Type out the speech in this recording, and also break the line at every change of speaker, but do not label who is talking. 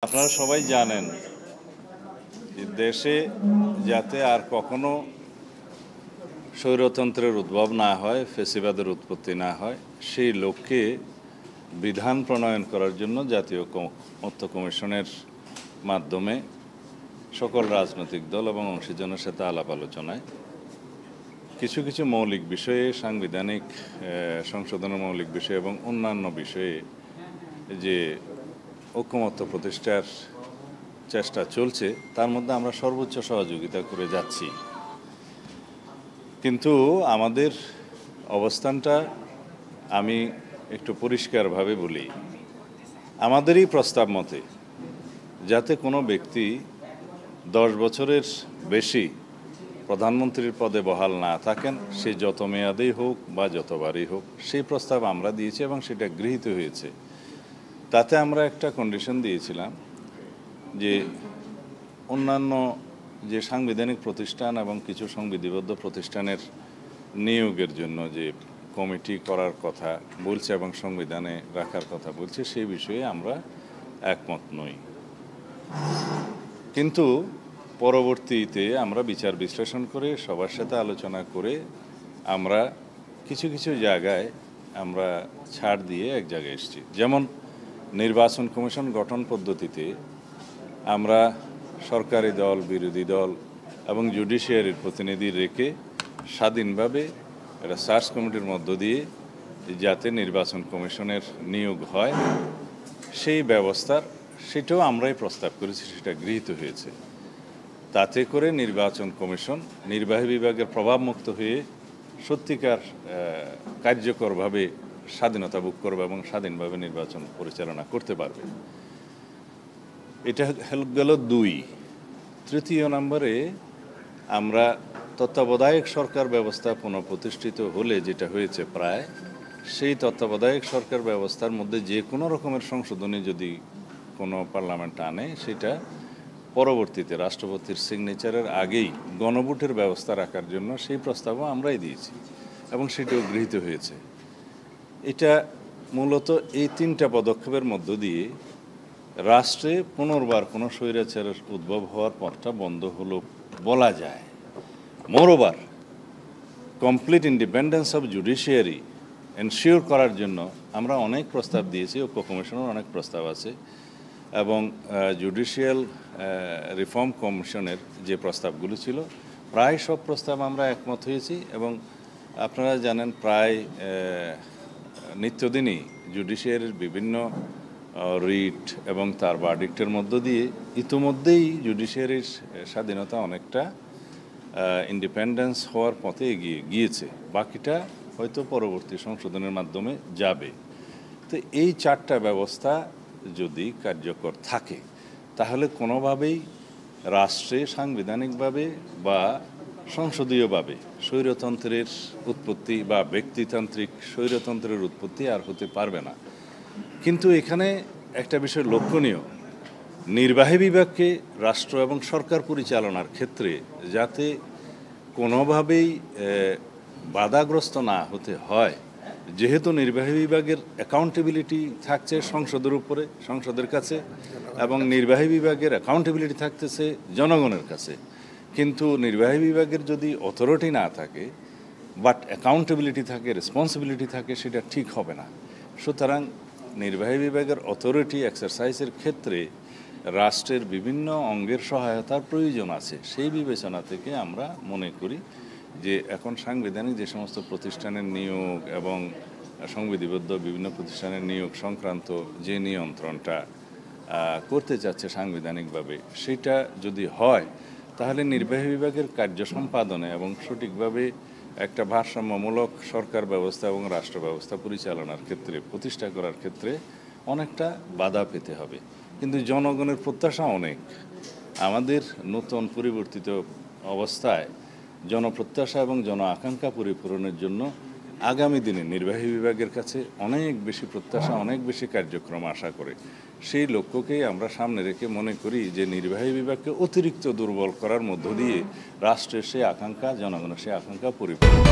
আপনারা সবাই জানেন যে দেশে যাতে আর কখনো স্বৈরতন্ত্রের উদ্ভব না হয়, ফ্যাসিবাদের উৎপত্তি না হয়, সেই লক্ষ্যে বিধান প্রণয়ন করার জন্য জাতীয় ঐক্যমত্য কমিশনের মাধ্যমে সকল রাজনৈতিক দল এবং অংশীজনের সাথে আলাপ আলোচনায় কিছু কিছু মৌলিক বিষয়ে, সাংবিধানিক সংশোধনের মৌলিক বিষয় এবং অন্যান্য বিষয়ে যে ঐক্যমত্য প্রতিষ্ঠার চেষ্টা চলছে, তার মধ্যে আমরা সর্বোচ্চ সহযোগিতা করে যাচ্ছি। কিন্তু আমাদের অবস্থানটা আমি একটু পরিষ্কারভাবে বলি, আমাদেরই প্রস্তাব মতে যাতে কোনো ব্যক্তি 10 বছরের বেশি প্রধানমন্ত্রীর পদে বহাল না থাকেন, সে যত মেয়াদেই হোক বা যতবারই হোক, সেই প্রস্তাব আমরা দিয়েছি এবং সেটা গৃহীত হয়েছে। তাতে আমরা একটা কন্ডিশন দিয়েছিলাম যে অন্যান্য যে সাংবিধানিক প্রতিষ্ঠান এবং কিছু সংবিধিবদ্ধ প্রতিষ্ঠানের নিয়োগের জন্য যে কমিটি করার কথা বলছে এবং সংবিধানে রাখার কথা বলছে, সেই বিষয়ে আমরা একমত নই। কিন্তু পরবর্তীতে আমরা বিচার বিশ্লেষণ করে সবার সাথে আলোচনা করে আমরা কিছু কিছু জায়গায় আমরা ছাড় দিয়ে এক জায়গায় এসেছি। যেমন নির্বাচন কমিশন গঠন পদ্ধতিতে আমরা সরকারি দল, বিরোধী দল এবং জুডিশিয়ারির প্রতিনিধি রেখে স্বাধীনভাবে একটা সার্চ কমিটির মধ্য দিয়ে যাতে নির্বাচন কমিশনের নিয়োগ হয়, সেই ব্যবস্থার সেটাও আমরাই প্রস্তাব করেছি, সেটা গৃহীত হয়েছে। তাতে করে নির্বাচন কমিশন নির্বাহী বিভাগের প্রভাবমুক্ত হয়ে সত্যিকার কার্যকরভাবে স্বাধীনতা ভোগ করবে এবং স্বাধীনভাবে নির্বাচন পরিচালনা করতে পারবে। এটা গেল 2। তৃতীয় নম্বরে আমরা তত্ত্বাবধায়ক সরকার ব্যবস্থা পুনঃপ্রতিষ্ঠিত হলে যেটা হয়েছে প্রায়, সেই তত্ত্বাবধায়ক সরকার ব্যবস্থার মধ্যে যে কোনো রকমের সংশোধনী যদি কোনো পার্লামেন্ট আনে, সেটা পরবর্তীতে রাষ্ট্রপতির সিগনেচারের আগেই গণভোটের ব্যবস্থা রাখার জন্য সেই প্রস্তাবও আমরাই দিয়েছি এবং সেটাও গৃহীত হয়েছে। এটা মূলত এই 3টা পদক্ষেপের মধ্য দিয়ে রাষ্ট্রে পুনর্বার কোনো স্বৈরাচারের উদ্ভব হওয়ার পথটা বন্ধ হলো বলা যায়। Moreover, complete independence of judiciary ensure করার জন্য আমরা অনেক প্রস্তাব দিয়েছি, ঐক্য কমিশনের অনেক প্রস্তাব আছে এবং জুডিশিয়াল রিফর্ম কমিশনের যে প্রস্তাবগুলো ছিল, প্রায় সব প্রস্তাব আমরা একমত হয়েছি। এবং আপনারা জানেন প্রায় নিত্যদিনই জুডিশিয়ারির বিভিন্ন রিট এবং তার ভার্ডিক্টের মধ্য দিয়ে ইতিমধ্যেই জুডিশিয়ারির স্বাধীনতা অনেকটা ইন্ডিপেন্ডেন্স হওয়ার পথে এগিয়ে গিয়েছে, বাকিটা হয়তো পরবর্তী সংশোধনের মাধ্যমে যাবে। তো এই 4টা ব্যবস্থা যদি কার্যকর থাকে, তাহলে কোনোভাবেই রাষ্ট্রে সাংবিধানিকভাবে বা সংসদীয়ভাবে স্বৈরতন্ত্রের উৎপত্তি বা ব্যক্তিতান্ত্রিক স্বৈরতন্ত্রের উৎপত্তি আর হতে পারবে না। কিন্তু এখানে একটা বিষয় লক্ষণীয়, নির্বাহী বিভাগকে রাষ্ট্র এবং সরকার পরিচালনার ক্ষেত্রে যাতে কোনোভাবেই বাধাগ্রস্ত না হতে হয়, যেহেতু নির্বাহী বিভাগের অ্যাকাউন্টেবিলিটি থাকছে সংসদের উপরে, সংসদের কাছে, এবং নির্বাহী বিভাগের অ্যাকাউন্টেবিলিটি থাকতেছে জনগণের কাছে। কিন্তু নির্বাহী বিভাগের যদি অথরিটি না থাকে বাট অ্যাকাউন্টেবিলিটি থাকে, রেসপন্সিবিলিটি থাকে, সেটা ঠিক হবে না। সুতরাং নির্বাহী বিভাগের অথরিটি এক্সারসাইজের ক্ষেত্রে রাষ্ট্রের বিভিন্ন অঙ্গের সহায়তার প্রয়োজন আছে। সেই বিবেচনা থেকে আমরা মনে করি যে এখন সাংবিধানিক যে সমস্ত প্রতিষ্ঠানের নিয়োগ এবং সংবিধিবদ্ধ বিভিন্ন প্রতিষ্ঠানের নিয়োগ সংক্রান্ত যে নিয়ন্ত্রণটা করতে চাচ্ছে সাংবিধানিকভাবে, সেটা যদি হয়, তাহলে নির্বাহী বিভাগের কার্য সম্পাদনে এবং সঠিকভাবে একটা ভারসাম্যমূলক সরকার ব্যবস্থা এবং রাষ্ট্র ব্যবস্থা পরিচালনার ক্ষেত্রে, প্রতিষ্ঠা করার ক্ষেত্রে অনেকটা বাধা পেতে হবে। কিন্তু জনগণের প্রত্যাশা অনেক। আমাদের নতুন পরিবর্তিত অবস্থায় জনপ্রত্যাশা এবং জন আকাঙ্ক্ষা পরিপূরণের জন্য আগামী দিনে নির্বাহী বিভাগের কাছে অনেক বেশি প্রত্যাশা, অনেক বেশি কার্যক্রম আশা করে। সেই লক্ষ্যকেই আমরা সামনে রেখে মনে করি যে নির্বাহী বিভাগকে অতিরিক্ত দুর্বল করার মধ্য দিয়ে রাষ্ট্রের সেই আকাঙ্ক্ষা, জনগণের সেই আকাঙ্ক্ষা পরিপূরণ